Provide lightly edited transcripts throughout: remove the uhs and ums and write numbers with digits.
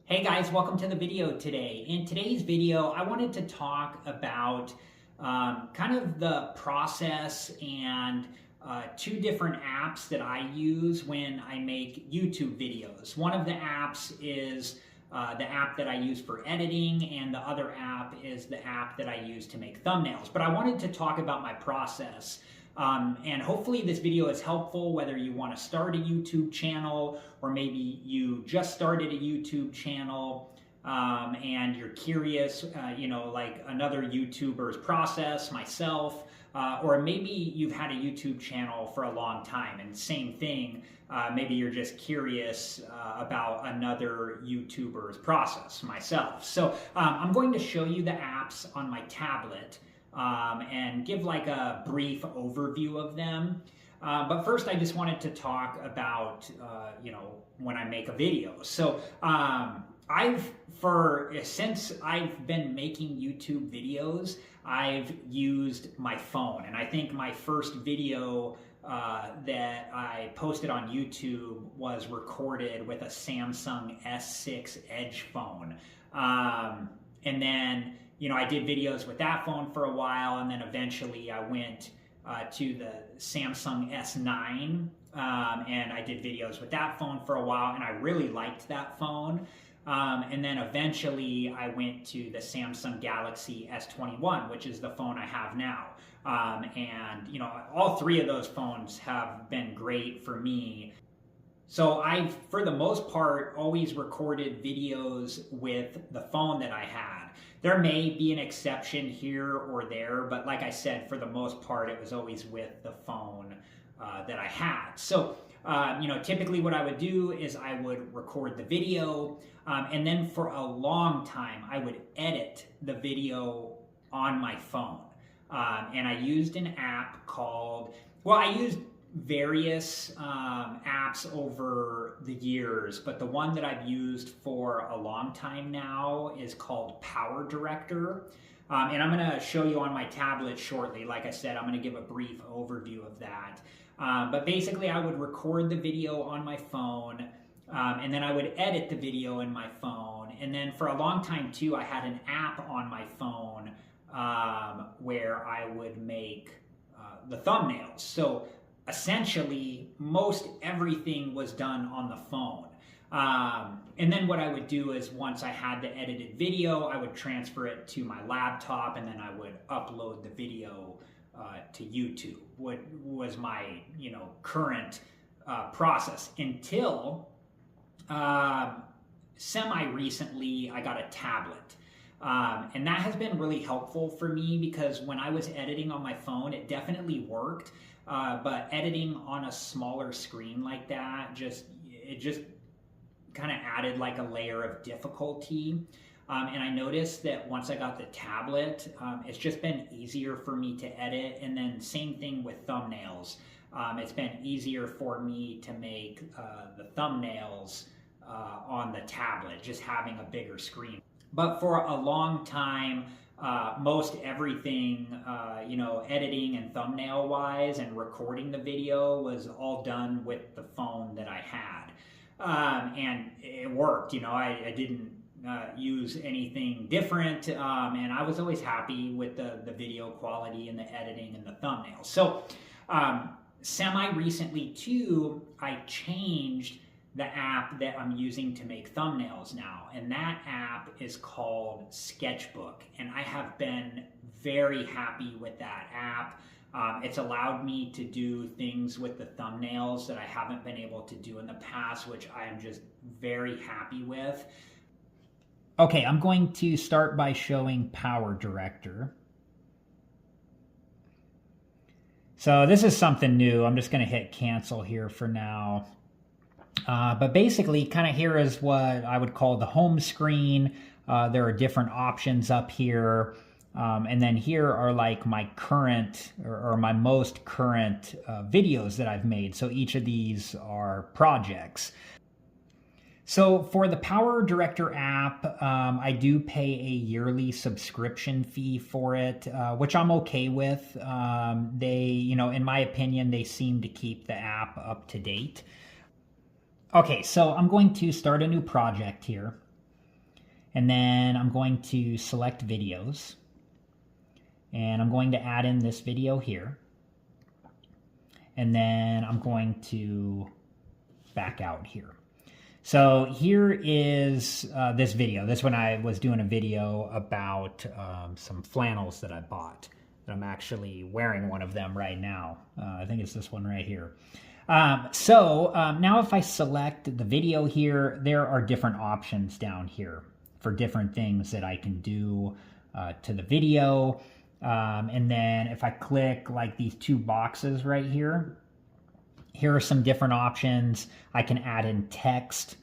Hey guys, welcome to the video today. In today's video, I wanted to talk about kind of the process and two different apps that I use when I make YouTube videos. One of the apps is the app that I use for editing, and the other app is the app that I use to make thumbnails. But I wanted to talk about my process. And hopefully this video is helpful whether you want to start a YouTube channel or maybe you just started a YouTube channel and you're curious, like another YouTuber's process, myself, or maybe you've had a YouTube channel for a long time and same thing, maybe you're just curious about another YouTuber's process, myself. So I'm going to show you the apps on my tablet. And give like a brief overview of them. But first I just wanted to talk about, when I make a video. So since I've been making YouTube videos, I've used my phone. And I think my first video that I posted on YouTube was recorded with a Samsung S6 Edge phone. And then I did videos with that phone for a while, and then eventually I went to the Samsung S9, and I did videos with that phone for a while, and I really liked that phone. And then eventually I went to the Samsung Galaxy S21, which is the phone I have now. And all three of those phones have been great for me. So I've, for the most part, always recorded videos with the phone that I had. There may be an exception here or there, but like I said, for the most part, it was always with the phone that I had. So, typically what I would do is I would record the video, and then for a long time, I would edit the video on my phone. And I used an app called, I used various apps over the years, but the one that I've used for a long time now is called PowerDirector. And I'm going to show you on my tablet shortly. Like I said, I'm going to give a brief overview of that. But basically, I would record the video on my phone, and then I would edit the video in my phone. And then for a long time, too, I had an app on my phone where I would make the thumbnails. So essentially, most everything was done on the phone. And then what I would do is once I had the edited video, I would transfer it to my laptop, and then I would upload the video to YouTube. What was my current process until semi-recently I got a tablet. And that has been really helpful for me because when I was editing on my phone, it definitely worked. But editing on a smaller screen like that, it just kind of added like a layer of difficulty. And I noticed that once I got the tablet, it's just been easier for me to edit. And then same thing with thumbnails. It's been easier for me to make the thumbnails on the tablet, just having a bigger screen. But for a long time, most everything, editing and thumbnail wise and recording the video was all done with the phone that I had. And it worked, I didn't use anything different. And I was always happy with the video quality and the editing and the thumbnails. So semi-recently too, I changed the app that I'm using to make thumbnails now, and that app is called Sketchbook, and I have been very happy with that app. It's allowed me to do things with the thumbnails that I haven't been able to do in the past, which I am just very happy with. Okay, I'm going to start by showing PowerDirector. So this is something new. I'm just going to hit cancel here for now. But basically, kind of here is what I would call the home screen. There are different options up here. And then here are like my current or my most current videos that I've made. So each of these are projects. So for the PowerDirector app, I do pay a yearly subscription fee for it, which I'm okay with. They, in my opinion, they seem to keep the app up to date. Okay, so I'm going to start a new project here. And then I'm going to select videos. And I'm going to add in this video here. And then I'm going to back out here. So here is this video. This one I was doing a video about some flannels that I bought. I'm actually wearing one of them right now. I think it's this one right here. Now if I select the video here, there are different options down here for different things that I can do to the video. And then if I click like these two boxes right here, here are some different options. I can add in text.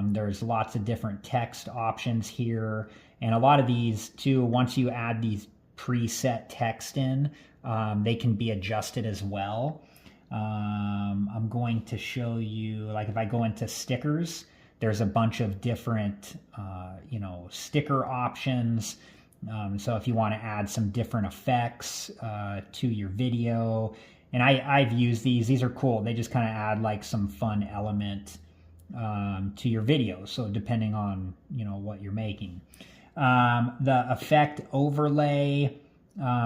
There's lots of different text options here. And a lot of these too, once you add these preset text in, they can be adjusted as well. I'm going to show you, like if I go into stickers, there's a bunch of different, sticker options. So if you want to add some different effects to your video, and I've used these are cool. They just kind of add like some fun element to your video. So depending on, what you're making. The effect overlay,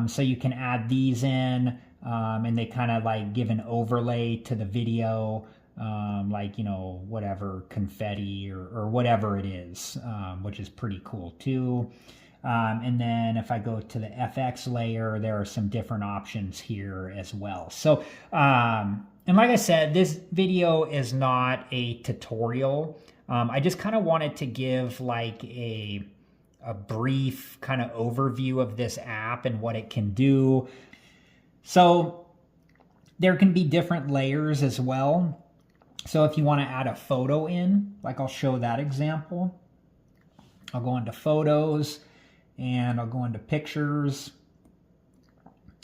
so you can add these in, and they kind of like give an overlay to the video, whatever, confetti or whatever it is, which is pretty cool too. And then if I go to the FX layer, there are some different options here as well. So, and like I said, this video is not a tutorial. I just kind of wanted to give like a brief kind of overview of this app and what it can do. So there can be different layers as well. So if you want to add a photo in, like I'll show that example. I'll go into photos and I'll go into pictures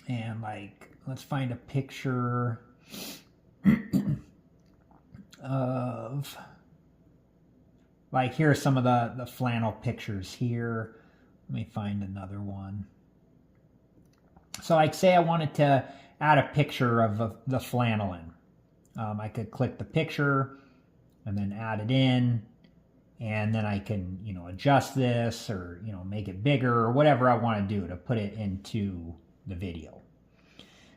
and like, let's find a picture of, like, here are some of the flannel pictures here. Let me find another one. So like say I wanted to add a picture of the flannel in. I could click the picture and then add it in, and then I can, adjust this or, make it bigger or whatever I want to do to put it into the video.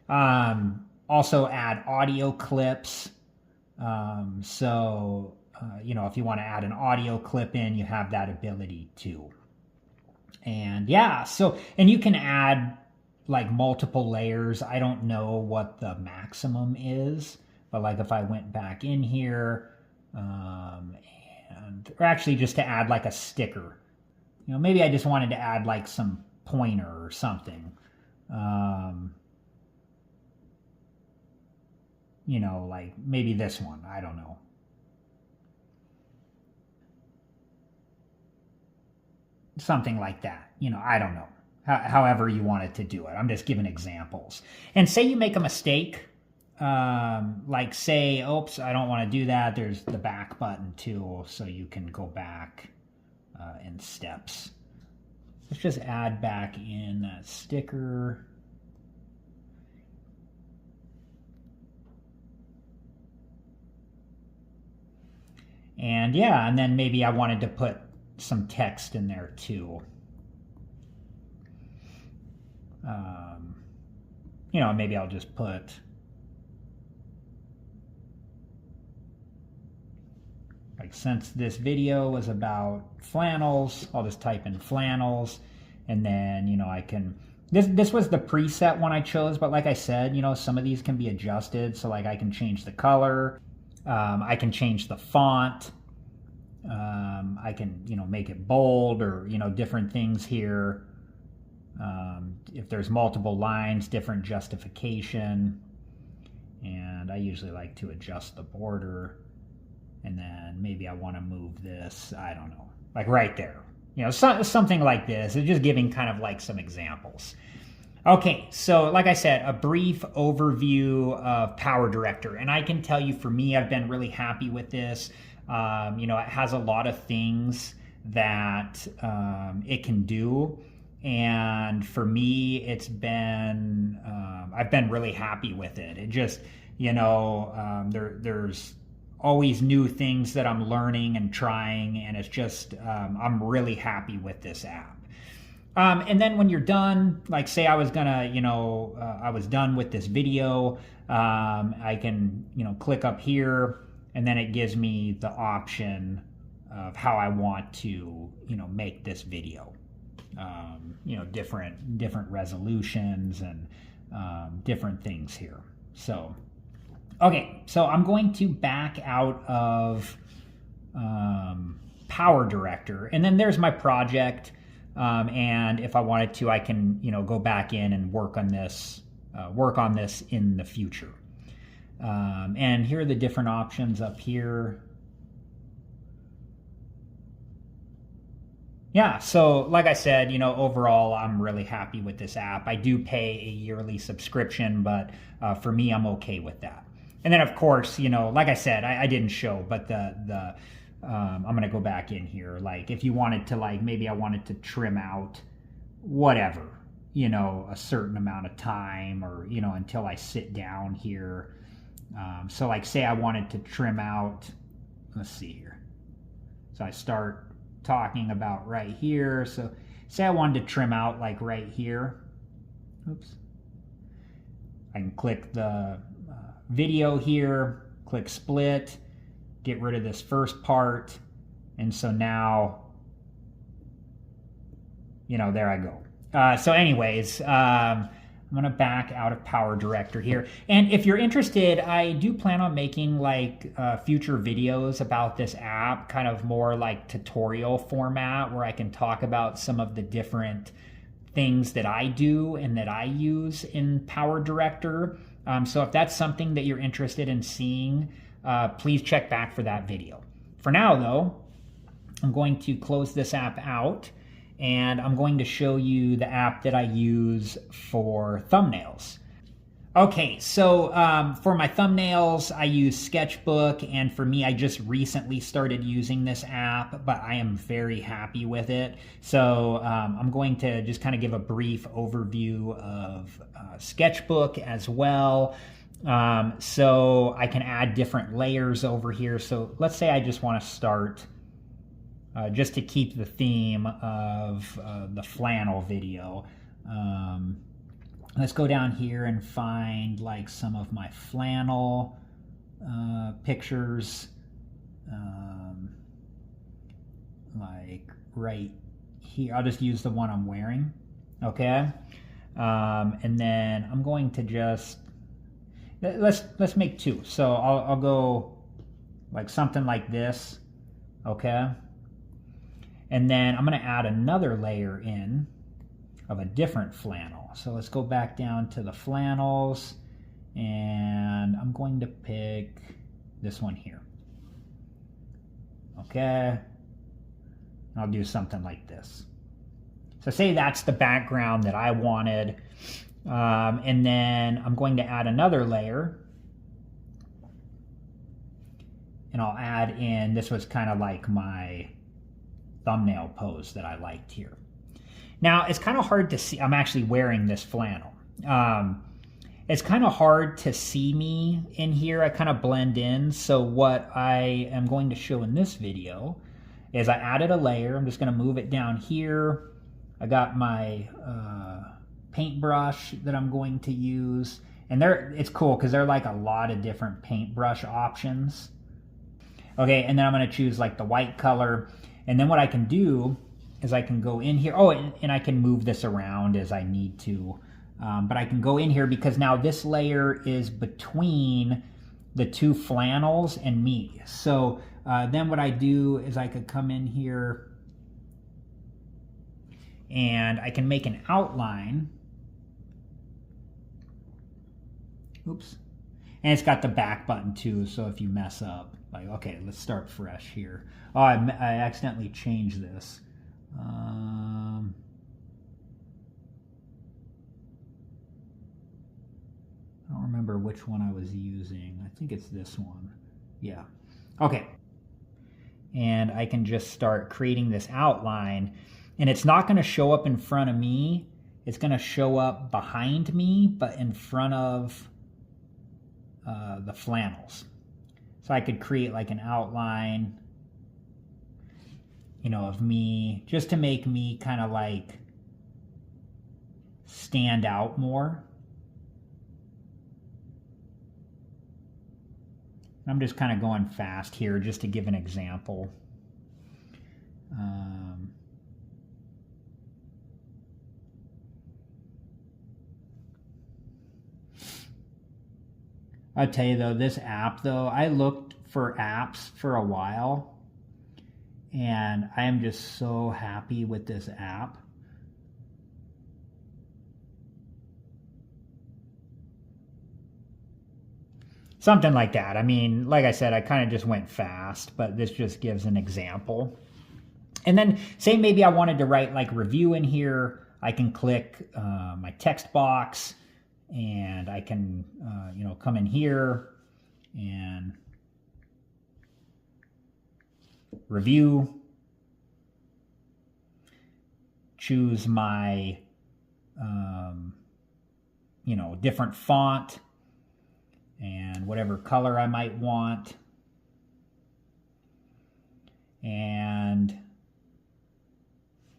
Also add audio clips. If you want to add an audio clip in, you have that ability too. And yeah, and you can add like multiple layers. I don't know what the maximum is, but like if I went back in here, or actually just to add like a sticker, maybe I just wanted to add like some pointer or something. Like maybe this one, I don't know. Something like that, I don't know. However you want it to do it. I'm just giving examples. And say you make a mistake, like say, oops, I don't want to do that. There's the back button too, so you can go back in steps. Let's just add back in that sticker. And yeah, and then maybe I wanted to put some text in there too. Maybe I'll just put like, since this video was about flannels, I'll just type in flannels, and then, I can, this was the preset one I chose, but like I said, some of these can be adjusted. So like I can change the color, I can change the font, I can, make it bold or, different things here. If there's multiple lines, different justification. And I usually like to adjust the border. And then maybe I want to move this, I don't know, like right there. Something like this. It's just giving kind of like some examples. Okay, so like I said, a brief overview of PowerDirector. And I can tell you, for me, I've been really happy with this. It has a lot of things that it can do. And for me, it's been, I've been really happy with it. It just, there's always new things that I'm learning and trying, and it's just, I'm really happy with this app. And then when you're done, like say I was gonna, I was done with this video, I can, click up here, and then it gives me the option of how I want to, make this video. Different resolutions and different things here. So, okay, so I'm going to back out of PowerDirector, and then there's my project. And if I wanted to, I can, go back in and work on this in the future. And here are the different options up here. Yeah, so like I said, overall, I'm really happy with this app. I do pay a yearly subscription, but for me, I'm okay with that. And then, of course, like I said, I didn't show, but I'm going to go back in here. Like if you wanted to, maybe I wanted to trim out whatever, a certain amount of time, or, until I sit down here. So like say I wanted to trim out, let's see here. So I start talking about right here. So say I wanted to trim out like right here. Oops. I can click the video here, click split, get rid of this first part, and so now, there I go. So anyways, I'm gonna back out of PowerDirector here. And if you're interested, I do plan on making future videos about this app, kind of more like tutorial format, where I can talk about some of the different things that I do and that I use in PowerDirector. So if that's something that you're interested in seeing, please check back for that video. For now though, I'm going to close this app out, and I'm going to show you the app that I use for thumbnails. Okay, so for my thumbnails, I use Sketchbook, and for me, I just recently started using this app, but I am very happy with it. So I'm going to just kind of give a brief overview of Sketchbook as well. So I can add different layers over here. So let's say I just want to start just to keep the theme of the flannel video. Let's go down here and find some of my flannel pictures, like right here. I'll just use the one I'm wearing, okay? And then I'm going to just, let's make two. So I'll go like something like this, okay? And then I'm going to add another layer in of a different flannel. So let's go back down to the flannels, and I'm going to pick this one here. Okay. I'll do something like this. So say that's the background that I wanted. And then I'm going to add another layer. And I'll add in, this was kind of like my thumbnail pose that I liked here. Now, it's kind of hard to see. I'm actually wearing this flannel. It's kind of hard to see me in here. I kind of blend in. So what I am going to show in this video is I added a layer. I'm just going to move it down here. I got my paintbrush that I'm going to use. And it's cool because there are like a lot of different paintbrush options. Okay, and then I'm going to choose like the white color. And then what I can do is I can go in here. Oh, and I can move this around as I need to. But I can go in here because now this layer is between the two flannels and me. So then what I do is I could come in here and I can make an outline. Oops. And it's got the back button too, so if you mess up, like, okay, let's start fresh here. Oh, I accidentally changed this. I don't remember which one I was using. I think it's this one. Yeah. Okay. And I can just start creating this outline. And it's not going to show up in front of me. It's going to show up behind me, but in front of the flannels. So I could create like an outline, you know, of me, just to make me kind of like stand out more. I'm just kind of going fast here just to give an example. I'll tell you though, this app though, I looked for apps for a while and I am just so happy with this app. Something like that. I mean, like I said, I kind of just went fast, but this just gives an example. And then say maybe I wanted to write like review in here. I can click my text box and I can, you know, come in here and review, choose my, you know, different font and whatever color I might want. And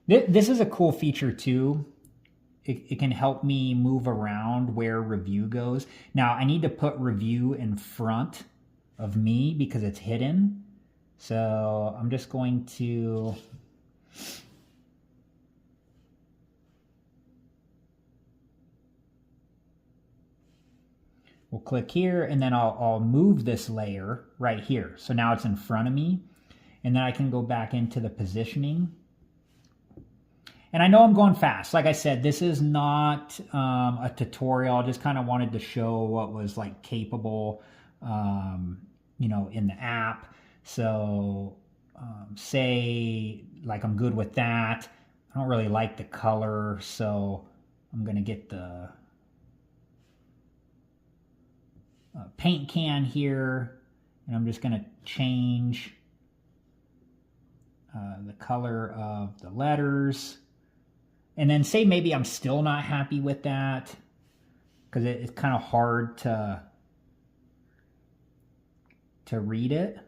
this is a cool feature too. It can help me move around where review goes. Now I need to put review in front of me because it's hidden. So I'm just going to we'll click here and then I'll move this layer right here. So now it's in front of me and then I can go back into the positioning. And I know I'm going fast. Like I said, this is not a tutorial. I just kind of wanted to show what was like capable, you know, in the app. So say like I'm good with that. I don't really like the color, so I'm going to get the paint can here, and I'm just going to change the color of the letters. And then say maybe I'm still not happy with that because it's kind of hard to read it.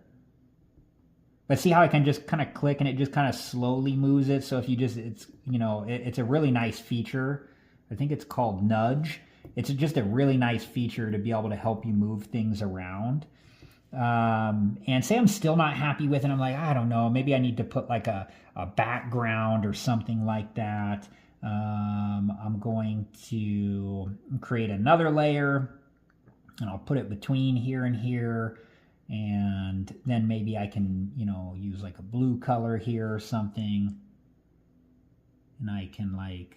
But see how I can just kind of click and it just kind of slowly moves it. So if you just, it's, you know, it's a really nice feature. I think it's called Nudge. It's just a really nice feature to be able to help you move things around. And say I'm still not happy with it. I'm like, I don't know, maybe I need to put like a background or something like that. I'm going to create another layer and I'll put it between here and here. And then maybe I can, you know, use like a blue color here or something. And I can like,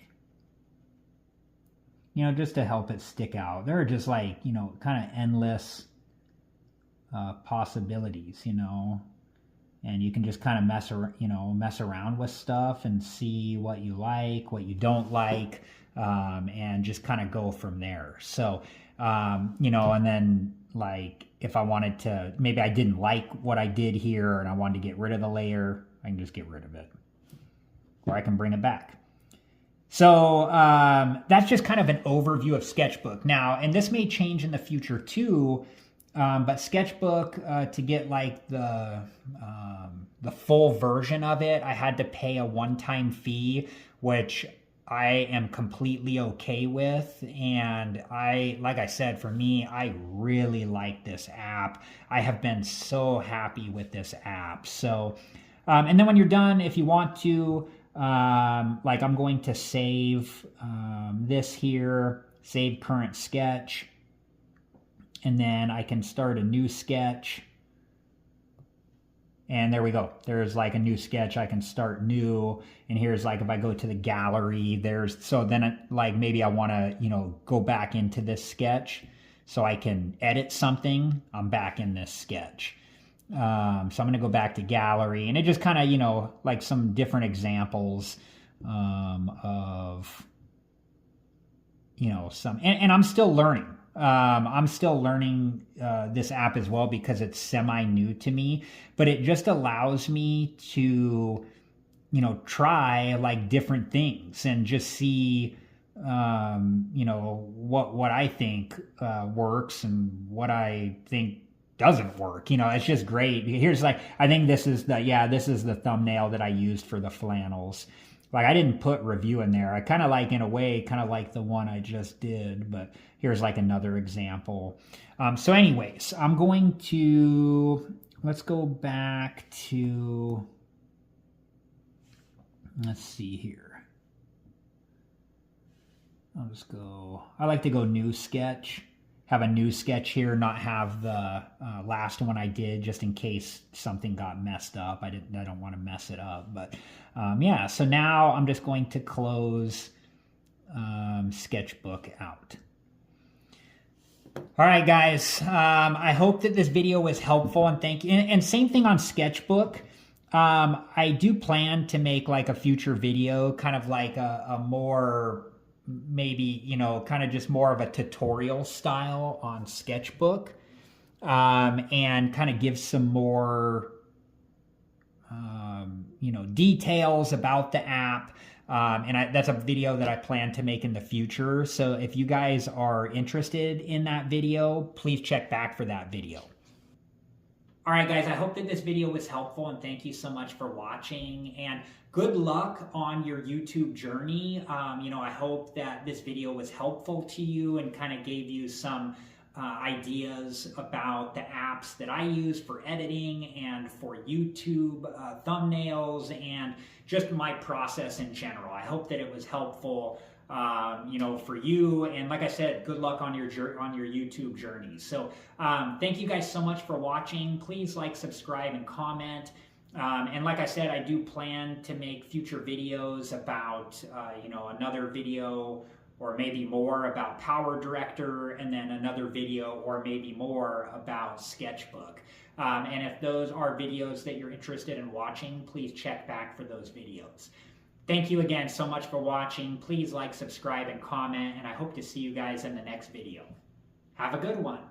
you know, just to help it stick out. There are just like, you know, kind of endless possibilities, you know, and you can just kind of mess around with stuff and see what you like, what you don't like, and just kind of go from there. So, you know, and then like if I wanted to, maybe I didn't like what I did here and I wanted to get rid of the layer, I can just get rid of it, or I can bring it back. So that's just kind of an overview of Sketchbook. Now, and this may change in the future too, but Sketchbook, to get like the full version of it, I had to pay a one-time fee, which I am completely okay with. And like I said, for me, I really like this app. I have been so happy with this app. So, and then when you're done, if you want to, like I'm going to save this here, save current sketch. And then I can start a new sketch. And there we go. There's like a new sketch. I can start new. And here's like, if I go to the gallery, so then like maybe I want to, you know, go back into this sketch so I can edit something. I'm back in this sketch. So I'm going to go back to gallery, and it just kind of, you know, like some different examples of, you know, and I'm still learning. I'm still learning this app as well because it's semi-new to me, but it just allows me to, you know, try like different things and just see, you know, what I think works and what I think doesn't work. You know, it's just great. Here's like, I think this is the thumbnail that I used for the flannels. Like I didn't put review in there. I kind of like, in a way, kind of like the one I just did, but here's like another example. So anyways, I'm going to, let's go back to, let's see here. I'll just go, I like to go new sketch, have a new sketch here, not have the last one I did, just in case something got messed up. I don't want to mess it up, but yeah, so now I'm just going to close Sketchbook out. All right, guys, I hope that this video was helpful, and thank you. And same thing on Sketchbook. I do plan to make like a future video, kind of like a more, maybe, you know, kind of just more of a tutorial style on Sketchbook, and kind of give some more, you know, details about the app. And that's a video that I plan to make in the future. So if you guys are interested in that video, please check back for that video. All right, guys, I hope that this video was helpful, and thank you so much for watching, and good luck on your YouTube journey. You know, I hope that this video was helpful to you and kind of gave you some ideas about the apps that I use for editing and for YouTube thumbnails, and just my process in general. I hope that it was helpful, you know, for you. And like I said, good luck on your YouTube journey. So thank you guys so much for watching. Please like, subscribe, and comment. And like I said, I do plan to make future videos about, you know, another video or maybe more about PowerDirector, and then another video or maybe more about Sketchbook. And if those are videos that you're interested in watching, please check back for those videos. Thank you again so much for watching. Please like, subscribe, and comment, and I hope to see you guys in the next video. Have a good one.